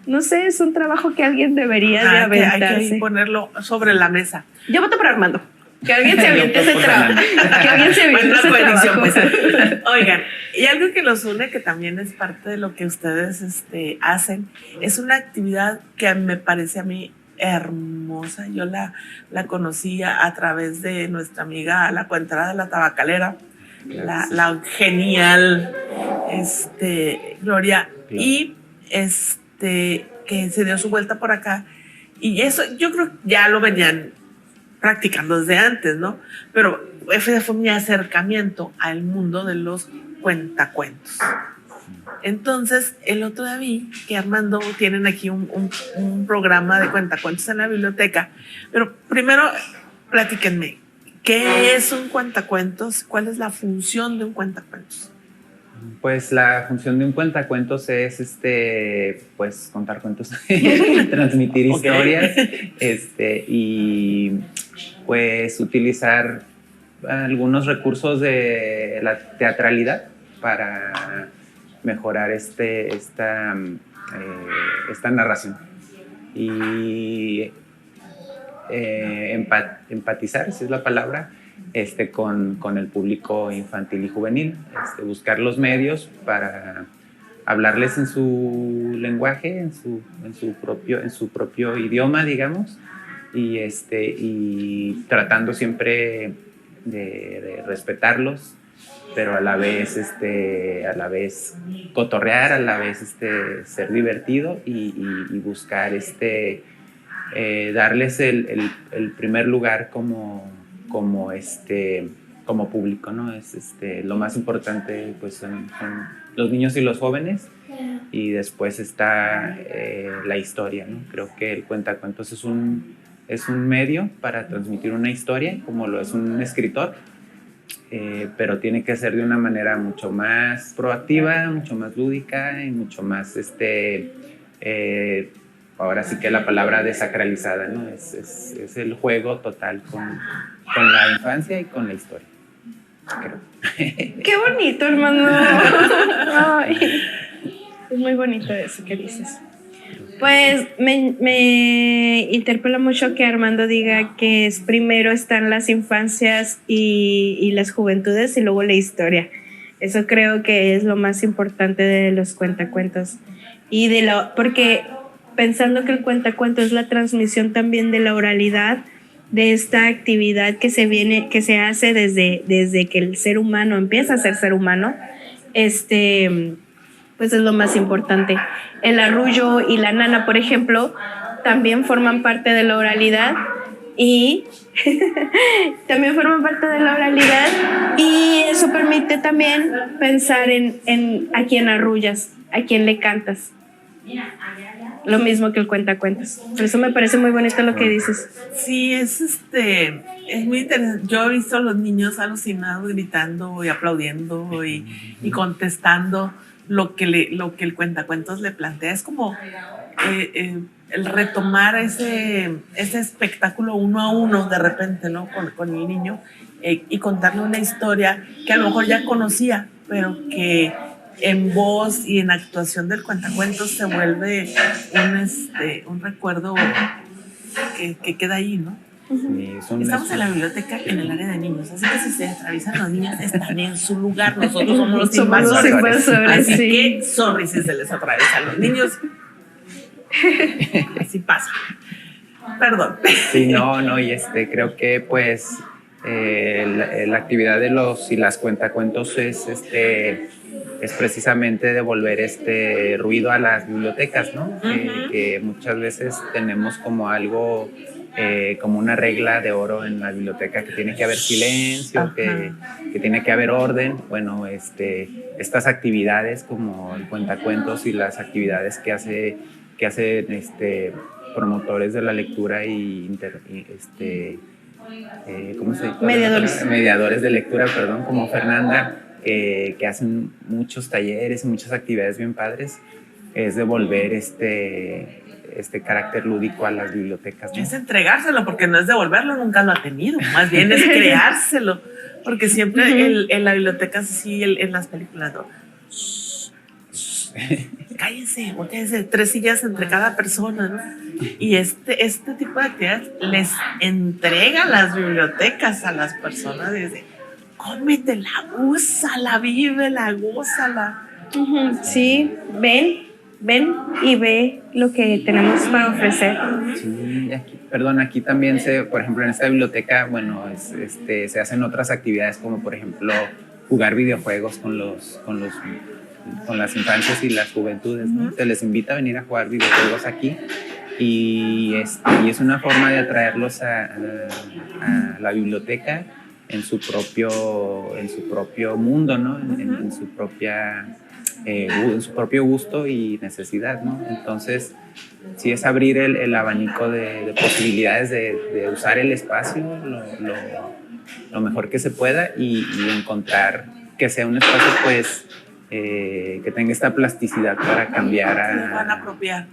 C: No sé, es un trabajo que alguien debería de aventarse.
A: Hay que ponerlo sobre la mesa.
C: Yo voto por Armando. Que alguien se aviente ese trabajo. Que alguien se aviente ese trabajo.
A: Pues. Oigan, y algo que los une, que también es parte de lo que ustedes hacen, es una actividad que me parece a mí hermosa. Yo la conocía a través de nuestra amiga, la cuentera de la tabacalera, la genial Gloria, y que se dio su vuelta por acá. Y eso yo creo que ya lo venían practicando desde antes, ¿no? Pero ese fue mi acercamiento al mundo de los cuentacuentos. Entonces, el otro día vi que Armando tienen aquí un programa de cuentacuentos en la biblioteca. Pero primero, platíquenme, ¿qué es un cuentacuentos? ¿Cuál es la función de un cuentacuentos?
B: Pues la función de un cuentacuentos es pues contar cuentos, transmitir historias, y pues utilizar algunos recursos de la teatralidad para mejorar esta narración y empatizar, si es la palabra, con el público infantil y juvenil, buscar los medios para hablarles en su lenguaje, en su propio idioma, digamos, y tratando siempre de respetarlos, pero a la vez cotorrear, a la vez ser divertido y buscar darles el primer lugar como público, ¿no? Lo más importante pues son los niños y los jóvenes, y después está la historia, ¿no? Creo que el cuentacuentos es un medio para transmitir una historia, como lo es un escritor, pero tiene que ser de una manera mucho más proactiva, mucho más lúdica y mucho más ahora sí que la palabra desacralizada, ¿no? Es el juego total con la infancia y con la historia, creo.
C: ¡Qué bonito, hermano! Ay, es muy bonito eso que dices. Pues me interpela mucho que Armando diga que primero están las infancias y las juventudes y luego la historia. Eso creo que es lo más importante de los cuentacuentos. Porque pensando que el cuentacuentos es la transmisión también de la oralidad, de esta actividad que se hace desde que el ser humano empieza a ser ser humano, pues es lo más importante. El arrullo y la nana, por ejemplo, también forman parte de la oralidad y y eso permite también pensar en a quién arrullas, a quién le cantas. Lo mismo que el cuentacuentos. Por eso me parece muy bonito lo que dices.
A: Sí, es muy interesante. Yo he visto a los niños alucinados gritando y aplaudiendo y contestando lo que el cuentacuentos le plantea. Es como el retomar ese espectáculo uno a uno de repente, ¿no? Con el niño y contarle una historia que a lo mejor ya conocía, pero que en voz y en actuación del cuentacuentos se vuelve un recuerdo que queda ahí, ¿no?
B: Sí,
A: Estamos en la biblioteca en el área de niños, así que si se atraviesan los niños están en su lugar, nosotros somos los invasores, así
C: sí.
A: que sorry si se les atraviesan los niños, así pasa, perdón.
B: Sí, no, y creo que pues la actividad de los y las cuentacuentos es precisamente devolver ruido a las bibliotecas, ¿no? Que muchas veces tenemos como algo, como una regla de oro en la biblioteca, que tiene que haber silencio, que tiene que haber orden. Bueno, estas actividades como el cuentacuentos y las actividades que hacen promotores de la lectura ¿cómo se dice? Mediadores de lectura, perdón, como Fernanda, que hacen muchos talleres y muchas actividades bien padres, es devolver este carácter lúdico a las bibliotecas, ¿no?
A: Es entregárselo, porque no es devolverlo, nunca lo ha tenido, más bien es creárselo, porque siempre en la biblioteca, sí, en las películas, ¿no? Cállense, voltéense, 3 sillas entre cada persona, ¿no? Y este tipo de actividades les entrega las bibliotecas a las personas, desde cómetela, úsala, vívela, gózala.
C: Sí, ven y ve lo que tenemos para ofrecer.
B: Sí, aquí también por ejemplo, en esta biblioteca, bueno, se hacen otras actividades, como por ejemplo jugar videojuegos con las infancias y las juventudes, ¿no? Se les invita a venir a jugar videojuegos aquí y es una forma de atraerlos a la biblioteca en su propio mundo, ¿no? En su propio gusto y necesidad, ¿no? Entonces, sí es abrir el abanico de posibilidades de usar el espacio lo mejor que se pueda y encontrar que sea un espacio, pues, que tenga esta plasticidad para cambiar
A: van a apropiar.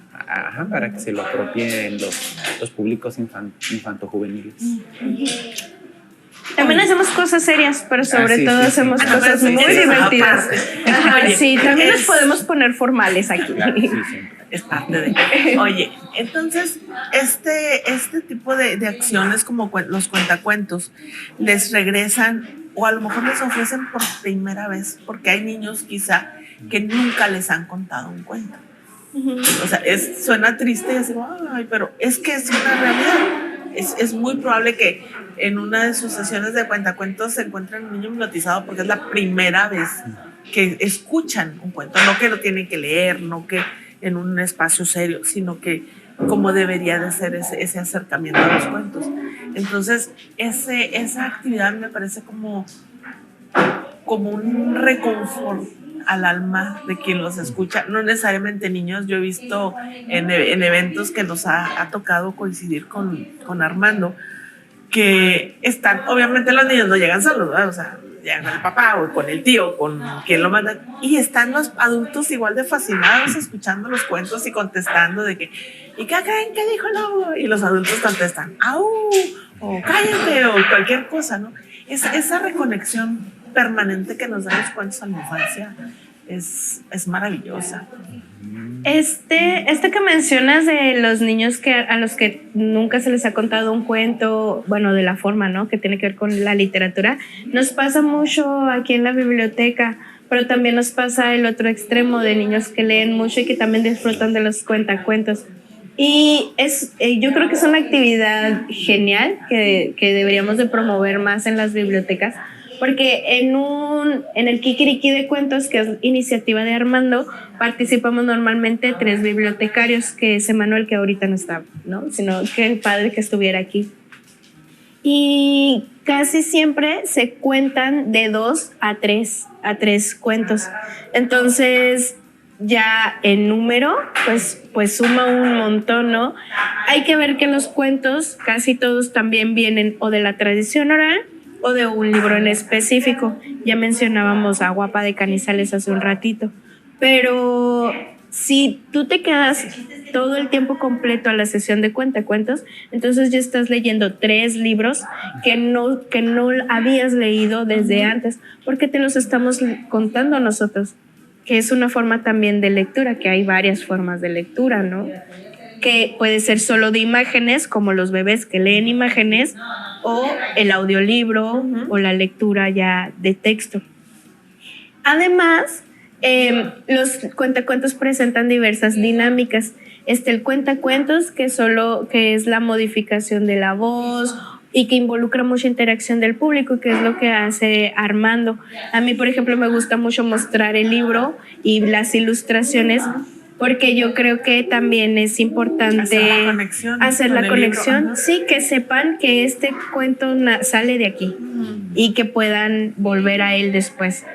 B: Para que se lo apropien los públicos infantojuveniles.
C: También hacemos cosas serias, pero sobre todo hacemos cosas muy divertidas. Sí, también nos podemos poner formales aquí.
B: Claro, sí, siempre.
A: Es parte de... Oye, entonces, este tipo de acciones como los cuentacuentos, les regresan o a lo mejor les ofrecen por primera vez, porque hay niños quizá que nunca les han contado un cuento. O sea, suena triste y así, ay, pero es que es una realidad. Es muy probable que en una de sus sesiones de cuentacuentos se encuentren un niño hipnotizado porque es la primera vez que escuchan un cuento, no que lo tienen que leer, no que en un espacio serio, sino que como debería de ser ese acercamiento a los cuentos. Entonces, esa actividad me parece como un reconfort al alma de quien los escucha, no necesariamente niños. Yo he visto en eventos que nos ha tocado coincidir con Armando, que están, obviamente los niños no llegan solos, ¿verdad? O sea, llegan con el papá o con el tío, con quien lo manda, y están los adultos igual de fascinados escuchando los cuentos y contestando de que, ¿y qué creen que dijo el lobo? Y los adultos contestan, ¡au! O cállate, o cualquier cosa, ¿no? Esa reconexión permanente que nos dan los cuentos a la infancia es maravillosa.
C: Este que mencionas de los niños a los que nunca se les ha contado un cuento, bueno, de la forma, ¿no?, que tiene que ver con la literatura, nos pasa mucho aquí en la biblioteca, pero también nos pasa el otro extremo de niños que leen mucho y que también disfrutan de los cuentacuentos. Y yo creo que es una actividad genial que deberíamos de promover más en las bibliotecas, porque en el Kikiriki de Cuentos, que es iniciativa de Armando, participamos normalmente 3 bibliotecarios, que es Emanuel, que ahorita no está, ¿no? Sino que el padre que estuviera aquí. Y casi siempre se cuentan de 2 a 3 cuentos. Entonces, ya en número, pues suma un montón, ¿no? Hay que ver que los cuentos casi todos también vienen o de la tradición oral o de un libro en específico. Ya mencionábamos a Guapa de Canizales hace un ratito. Pero si tú te quedas todo el tiempo completo a la sesión de cuentacuentos, entonces ya estás leyendo 3 libros que no habías leído desde antes, porque te los estamos contando nosotros, que es una forma también de lectura, que hay varias formas de lectura, ¿no? Que puede ser solo de imágenes, como los bebés que leen imágenes, o el audiolibro, o la lectura ya de texto. Además, los cuentacuentos presentan diversas dinámicas. El cuentacuentos, que es la modificación de la voz y que involucra mucha interacción del público, que es lo que hace Armando. A mí, por ejemplo, me gusta mucho mostrar el libro y las ilustraciones, porque yo creo que también es importante hacer la conexión. Sí, que sepan que este cuento sale de aquí y que puedan volver a él después.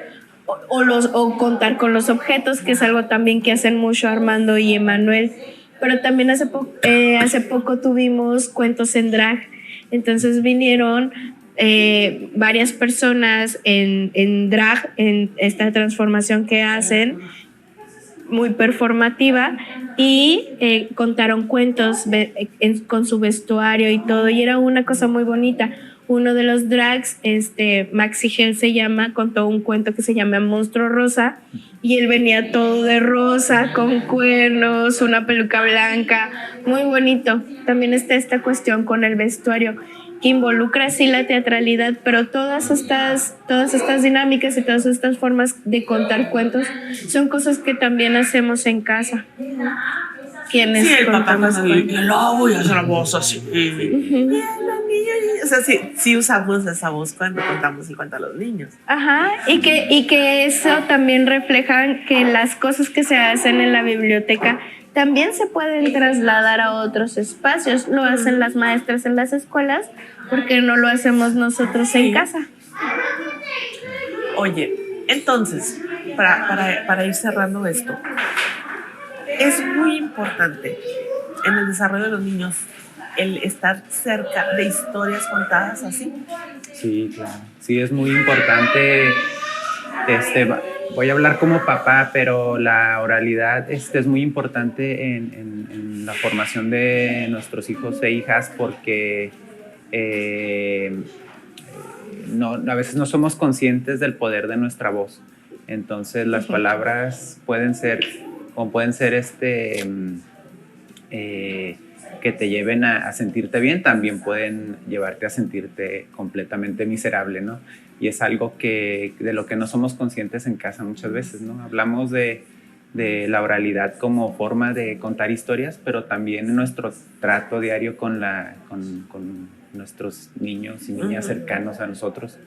C: O contar con los objetos, que es algo también que hacen mucho Armando y Emanuel. Pero también hace poco tuvimos cuentos en drag. Entonces vinieron varias personas en drag, en esta transformación que hacen, muy performativa, y contaron cuentos con su vestuario y todo, y era una cosa muy bonita. Uno de los drags, Maxi Gel se llama, contó un cuento que se llama Monstruo Rosa, y él venía todo de rosa, con cuernos, una peluca blanca, muy bonito. También está esta cuestión con el vestuario, que involucra sí la teatralidad, pero todas estas dinámicas y todas estas formas de contar cuentos son cosas que también hacemos en casa. ¿Quiénes
A: sí, el papá
C: contamos
A: cuando y el lobo y hace la voz así. O sea, sí usamos esa voz cuando contamos y cuenta a los niños.
C: Ajá, y que eso también refleja que las cosas que se hacen en la biblioteca también se pueden trasladar a otros espacios. Lo hacen las maestras en las escuelas, porque no lo hacemos nosotros en casa.
A: Oye, entonces, para ir cerrando esto, es muy importante en el desarrollo de los niños el estar cerca de historias contadas así.
B: Sí, claro. Sí, es muy importante. Voy a hablar como papá, pero la oralidad es muy importante en la formación de nuestros hijos e hijas, porque a veces no somos conscientes del poder de nuestra voz. Entonces las palabras pueden ser que te lleven a sentirte bien, también pueden llevarte a sentirte completamente miserable, ¿no? Y es algo de lo que no somos conscientes en casa muchas veces, ¿no? Hablamos de la oralidad como forma de contar historias, pero también en nuestro trato diario con nuestros niños y niñas cercanos a nosotros.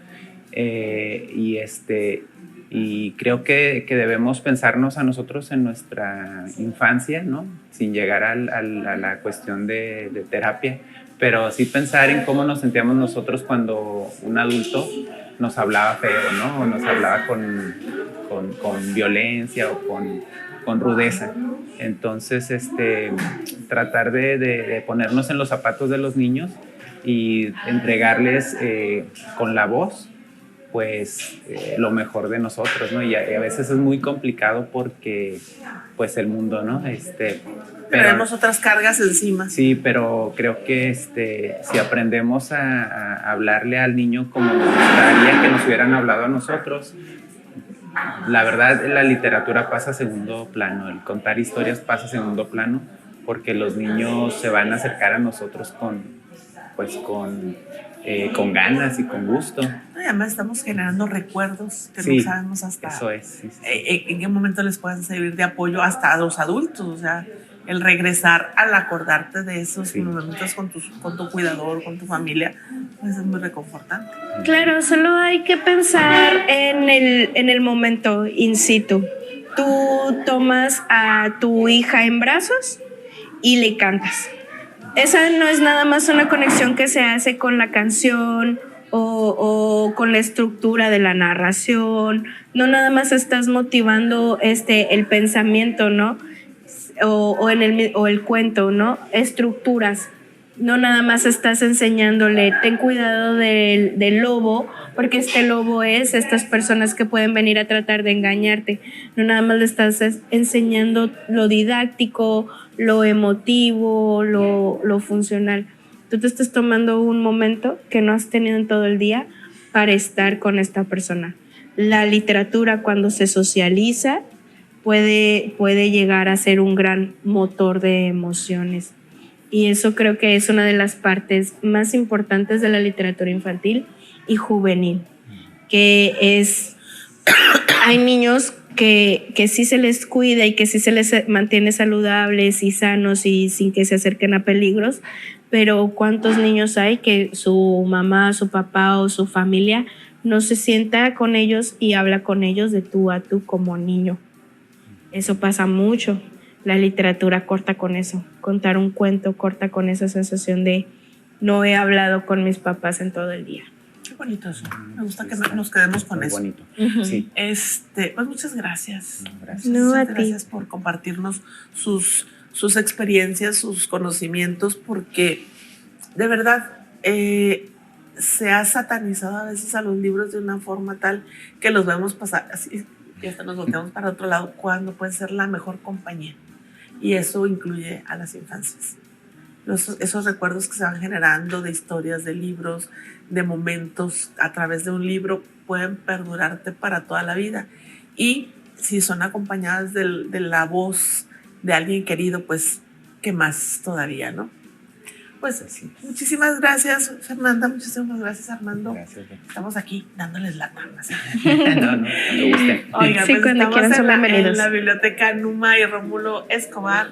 B: Y creo que debemos pensarnos a nosotros en nuestra infancia, ¿no? Sin llegar a la cuestión de terapia, pero sí pensar en cómo nos sentíamos nosotros cuando un adulto nos hablaba feo, ¿no? O nos hablaba con violencia o con rudeza. Entonces, tratar de ponernos en los zapatos de los niños y entregarles con la voz, pues lo mejor de nosotros, ¿no? Y a veces es muy complicado porque pues el mundo, ¿no?
A: Tenemos otras cargas encima.
B: Sí, pero creo que si aprendemos a hablarle al niño como nos gustaría que nos hubieran hablado a nosotros, la verdad la literatura pasa a segundo plano, el contar historias pasa a segundo plano, porque los niños se van a acercar a nosotros con ganas y con gusto.
A: Y además estamos generando recuerdos que
B: sí,
A: no sabemos hasta
B: eso es, sí.
A: En qué momento les pueden servir de apoyo hasta a los adultos. O sea, el regresar al acordarte de esos momentos con tu cuidador, con tu familia, Pues es muy reconfortante.
C: Claro, solo hay que pensar en el momento in situ. Tú tomas a tu hija en brazos y le cantas. Esa no es nada más una conexión que se hace con la canción o con la estructura de la narración. No nada más estás motivando el pensamiento, ¿no? O el cuento, ¿no? Estructuras. No nada más estás enseñándole, ten cuidado del lobo, porque este lobo es estas personas que pueden venir a tratar de engañarte. No nada más le estás enseñando lo didáctico, lo emotivo, lo funcional. Tú te estás tomando un momento que no has tenido en todo el día para estar con esta persona. La literatura, cuando se socializa, puede llegar a ser un gran motor de emociones. Y eso creo que es una de las partes más importantes de la literatura infantil y juvenil, que es, hay niños que sí se les cuida y que sí se les mantiene saludables y sanos y sin que se acerquen a peligros, pero ¿cuántos niños hay que su mamá, su papá o su familia no se sienta con ellos y habla con ellos de tú a tú como niño? Eso pasa mucho. La literatura corta con eso. Contar un cuento corta con esa sensación de no he hablado con mis papás en todo el día.
A: Qué bonito eso. Me gusta que nos quedemos con
B: muy
A: eso.
B: Bonito.
C: Uh-huh.
B: Sí.
A: Pues muchas gracias.
B: Gracias.
A: Muchas gracias por compartirnos sus experiencias, sus conocimientos, porque de verdad se ha satanizado a veces a los libros de una forma tal que los vemos pasar así y hasta nos volteamos para otro lado cuando puede ser la mejor compañía. Y eso incluye a las infancias. Esos recuerdos que se van generando de historias, de libros, de momentos a través de un libro pueden perdurarte para toda la vida. Y si son acompañadas de la voz de alguien querido, pues qué más todavía, ¿no? Pues sí. Muchísimas gracias, Fernanda. Muchísimas gracias, Armando.
B: Gracias.
A: Estamos aquí dándoles la tabla.
B: No, cuando gusten.
A: Oiga,
C: Sí,
A: pues
C: cuando
A: estamos
C: quieran son
A: en
C: bienvenidos.
A: la biblioteca Numa y Rómulo Escobar,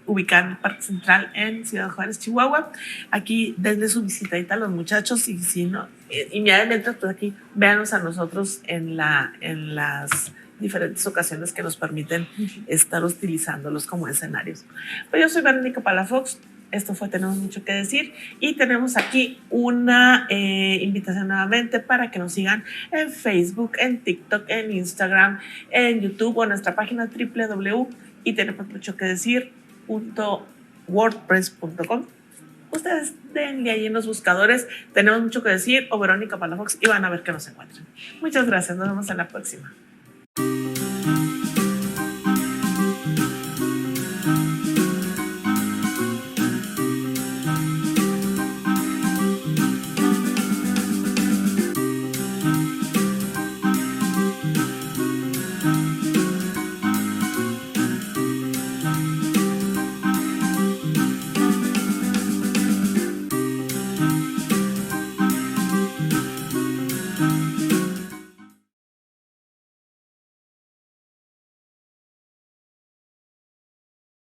A: ubicada en el Parque Central en Ciudad Juárez, Chihuahua. Aquí denle su visitadita a los muchachos y si no, inmediatamente pues aquí véanos a nosotros en las diferentes ocasiones que nos permiten estar utilizándolos como escenarios. Pues yo soy Verónica Palafox. Esto fue Tenemos Mucho que Decir y tenemos aquí una invitación nuevamente para que nos sigan en Facebook, en TikTok, en Instagram, en YouTube o en nuestra página www.y tenemosmuchockedecir.wordpress.com. Ustedes denle ahí en los buscadores Tenemos Mucho que Decir o Verónica Palafox y van a ver que nos encuentran. Muchas gracias, nos vemos en la próxima.